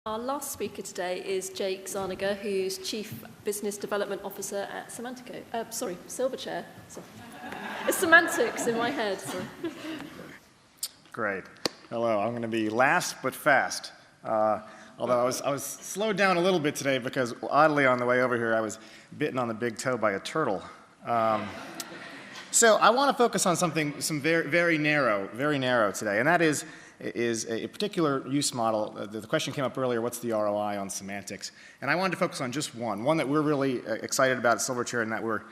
Our last speaker today is Jake Zarnegar, who's Chief Business Development Officer at Semantic. Silverchair. Sorry. It's Semantics in my head. So. Great. Hello. I'm going to be last but fast. Although I was slowed down a little bit today because, oddly, on the way over here, I was bitten on the big toe by a turtle. So I want to focus on some very narrow today, and that is a particular use model. The question came up earlier, what's the ROI on semantics? And I wanted to focus on just one that we're really excited about at Silverchair and that we're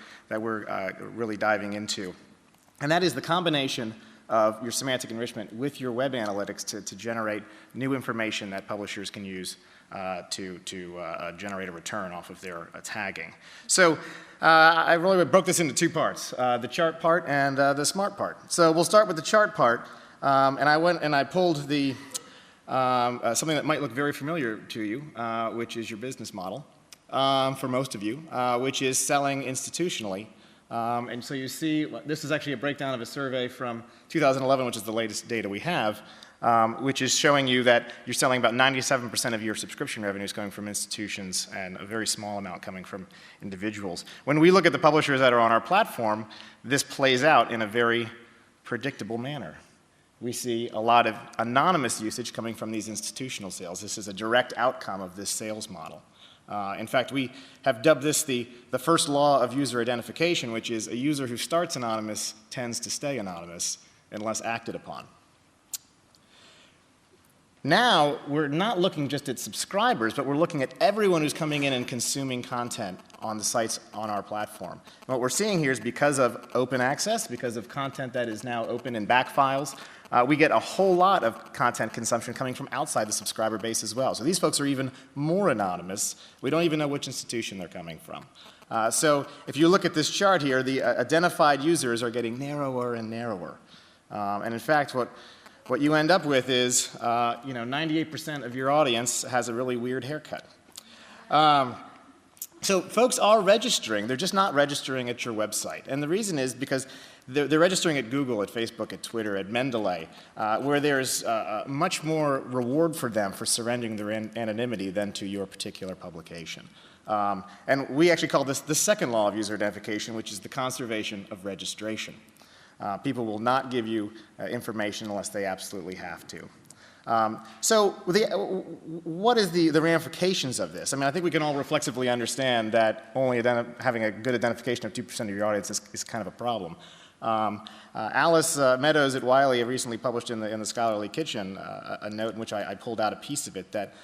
really diving into. And that is the combination of your semantic enrichment with your web analytics to generate new information that publishers can use to generate a return off of their tagging. So I really broke this into two parts, the chart part and the smart part. So we'll start with the chart part. And I went and I pulled the something that might look very familiar to you, which is your business model for most of you, which is selling institutionally. And so you see, this is actually a breakdown of a survey from 2011, which is the latest data we have, which is showing you that you're selling about 97% of your subscription revenues coming from institutions and a very small amount coming from individuals. When we look at the publishers that are on our platform, this plays out in a very predictable manner. We see a lot of anonymous usage coming from these institutional sales. This is a direct outcome of this sales model. In fact, we have dubbed this the first law of user identification, which is a user who starts anonymous tends to stay anonymous unless acted upon. Now, we're not looking just at subscribers, but we're looking at everyone who's coming in and consuming content on the sites on our platform. And what we're seeing here is because of open access, because of content that is now open in back files, we get a whole lot of content consumption coming from outside the subscriber base as well. So these folks are even more anonymous. We don't even know which institution they're coming from. So if you look at this chart here, the identified users are getting narrower and narrower. And in fact, what you end up with is, 98% of your audience has a really weird haircut. So folks are registering. They're just not registering at your website. And the reason is because they're registering at Google, at Facebook, at Twitter, at Mendeley, where there's much more reward for them for surrendering their anonymity than to your particular publication. And we actually call this the second law of user identification, which is the conservation of registration. People will not give you information unless they absolutely have to. So what is the ramifications of this? I mean, I think we can all reflexively understand that only having a good identification of 2% of your audience is kind of a problem. Alice Meadows at Wiley recently published in the Scholarly Kitchen a note in which I pulled out a piece of it that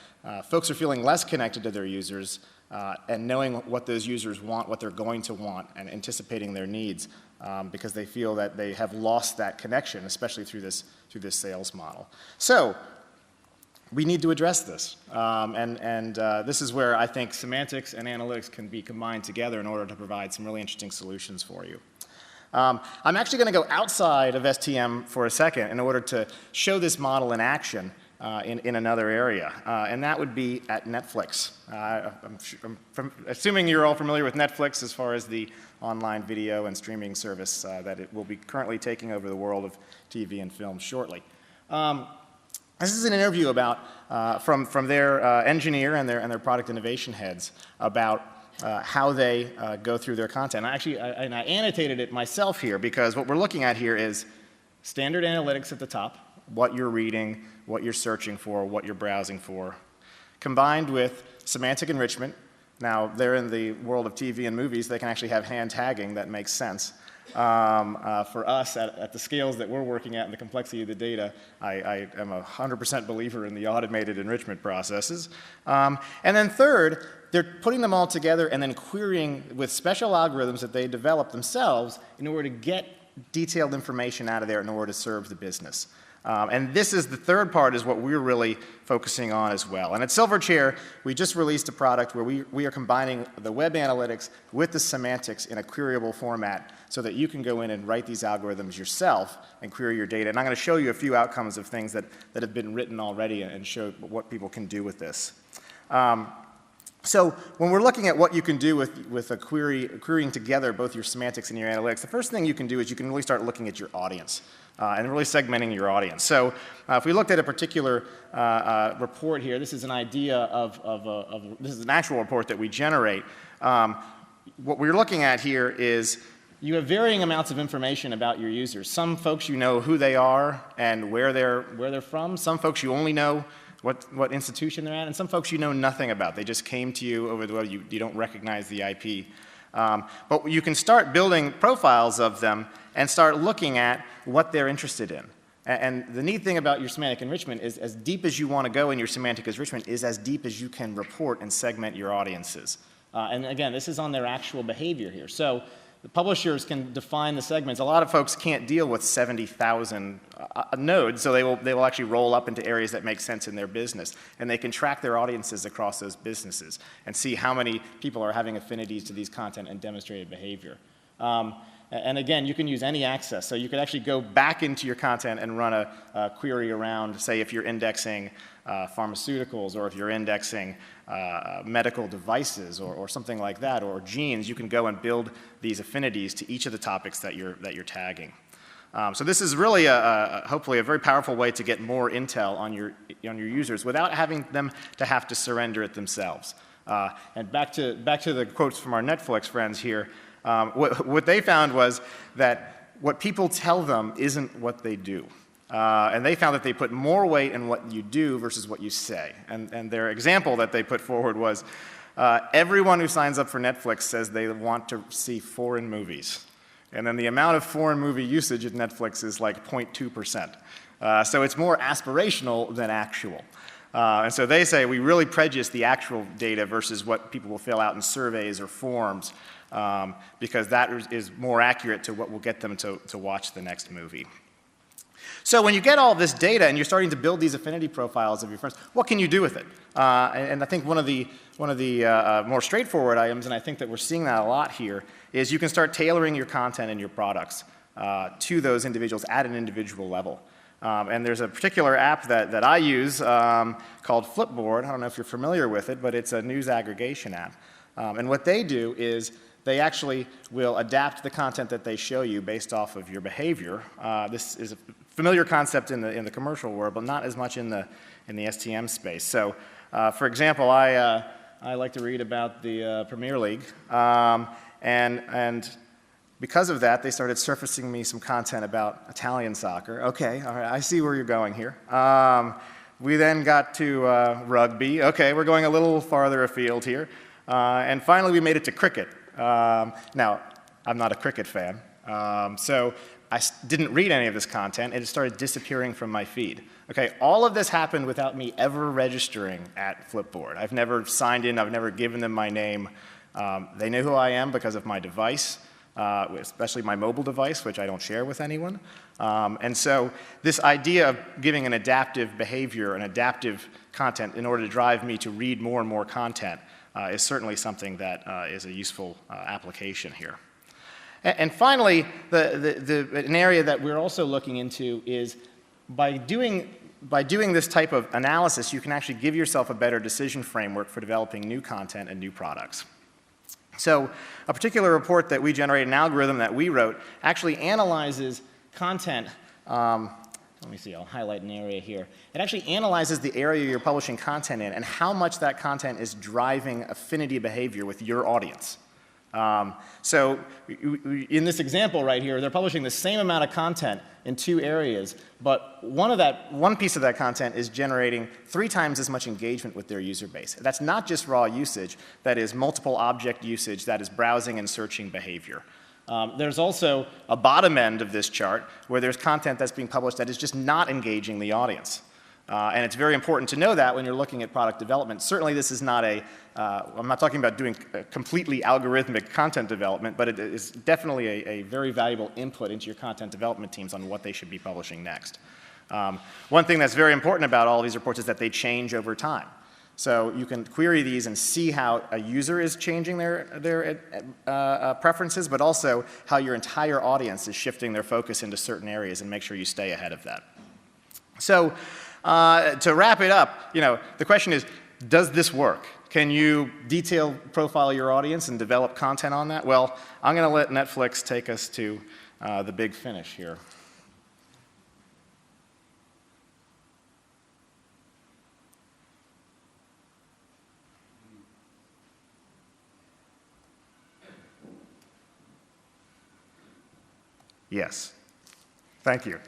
folks are feeling less connected to their users and knowing what those users want, what they're going to want, and anticipating their needs because they feel that they have lost that connection, especially through this sales model. So we need to address this, and this is where I think semantics and analytics can be combined together in order to provide some really interesting solutions for you. I'm actually going to go outside of STM for a second in order to show this model in action in another area, and that would be at Netflix. I'm assuming you're all familiar with Netflix as far as the online video and streaming service that it will be currently taking over the world of TV and film shortly. This is an interview from their engineer and their product innovation heads about how they go through their content. I annotated it myself here because what we're looking at here is standard analytics at the top, what you're reading, what you're searching for, what you're browsing for, combined with semantic enrichment. Now, they're in the world of TV and movies. They can actually have hand tagging that makes sense. For us, at the scales that we're working at and the complexity of the data, I am a 100% believer in the automated enrichment processes. And then third, they're putting them all together and then querying with special algorithms that they develop themselves in order to get detailed information out of there in order to serve the business. And this is the third part is what we're really focusing on as well. And at Silverchair, we just released a product where we are combining the web analytics with the semantics in a queryable format so that you can go in and write these algorithms yourself and query your data. And I'm going to show you a few outcomes of things that have been written already and show what people can do with this. So when we're looking at what you can do with a querying together both your semantics and your analytics, the first thing you can do is you can really start looking at your audience. and really segmenting your audience. So if we looked at a particular report here, this is an idea this is an actual report that we generate. What we're looking at here is you have varying amounts of information about your users. Some folks you know who they are and where they're from. Some folks you only know what institution they're at, and some folks you know nothing about. They just came to you over the web. You don't recognize the IP. But you can start building profiles of them and start looking at what they're interested in. And the neat thing about your semantic enrichment is as deep as you want to go in your semantic enrichment is as deep as you can report and segment your audiences. And again, this is on their actual behavior here. So the publishers can define the segments. A lot of folks can't deal with 70,000 nodes, so they will actually roll up into areas that make sense in their business. And they can track their audiences across those businesses and see how many people are having affinities to these content and demonstrated behavior. And again, you can use any access. So you could actually go back into your content and run a query around, say, if you're indexing pharmaceuticals, or if you're indexing medical devices or something like that, or genes, you can go and build these affinities to each of the topics that you're tagging. So this is really hopefully a very powerful way to get more intel on your users without having them to have to surrender it themselves. And back to the quotes from our Netflix friends here. What they found was that what people tell them isn't what they do. And they found that they put more weight in what you do versus what you say. And their example that they put forward was, everyone who signs up for Netflix says they want to see foreign movies. And then the amount of foreign movie usage at Netflix is like 0.2%. So it's more aspirational than actual. And so they say we really prejudice the actual data versus what people will fill out in surveys or forms, because that is more accurate to what will get them to watch the next movie. So when you get all this data and you're starting to build these affinity profiles of your friends, what can you do with it? And I think one of the more straightforward items, and I think that we're seeing that a lot here, is you can start tailoring your content and your products to those individuals at an individual level. And there's a particular app that I use called Flipboard. I don't know if you're familiar with it, but it's a news aggregation app. And what they do is they actually will adapt the content that they show you based off of your behavior. This is a familiar concept in the commercial world, but not as much in the STM space. So, for example, I like to read about the Premier League, and because of that, they started surfacing me some content about Italian soccer. Okay, all right, I see where you're going here. We then got to rugby. Okay, we're going a little farther afield here. And finally, we made it to cricket. Now, I'm not a cricket fan, so I didn't read any of this content, and it started disappearing from my feed. Okay, all of this happened without me ever registering at Flipboard. I've never signed in, I've never given them my name. They know who I am because of my device, especially my mobile device, which I don't share with anyone. And so this idea of giving an adaptive behavior, an adaptive content in order to drive me to read more and more content is certainly something that is a useful application here. And finally, an area that we're also looking into is by doing this type of analysis, you can actually give yourself a better decision framework for developing new content and new products. So a particular report that we generate, an algorithm that we wrote, actually analyzes content. Let me see, I'll highlight an area here. It actually analyzes the area you're publishing content in and how much that content is driving affinity behavior with your audience. So in this example right here, they're publishing the same amount of content in two areas, but one piece of that content is generating 3 times as much engagement with their user base. That's not just raw usage, that is multiple object usage, that is browsing and searching behavior. There's also a bottom end of this chart where there's content that's being published that is just not engaging the audience. And it's very important to know that when you're looking at product development. Certainly this is not I'm not talking about doing completely algorithmic content development, but it is definitely a very valuable input into your content development teams on what they should be publishing next. One thing that's very important about all these reports is that they change over time. So you can query these and see how a user is changing their preferences, but also how your entire audience is shifting their focus into certain areas, and make sure you stay ahead of that. So to wrap it up, the question is, does this work? Can you detail profile your audience and develop content on that? Well, I'm going to let Netflix take us to the big finish here. Yes. Thank you.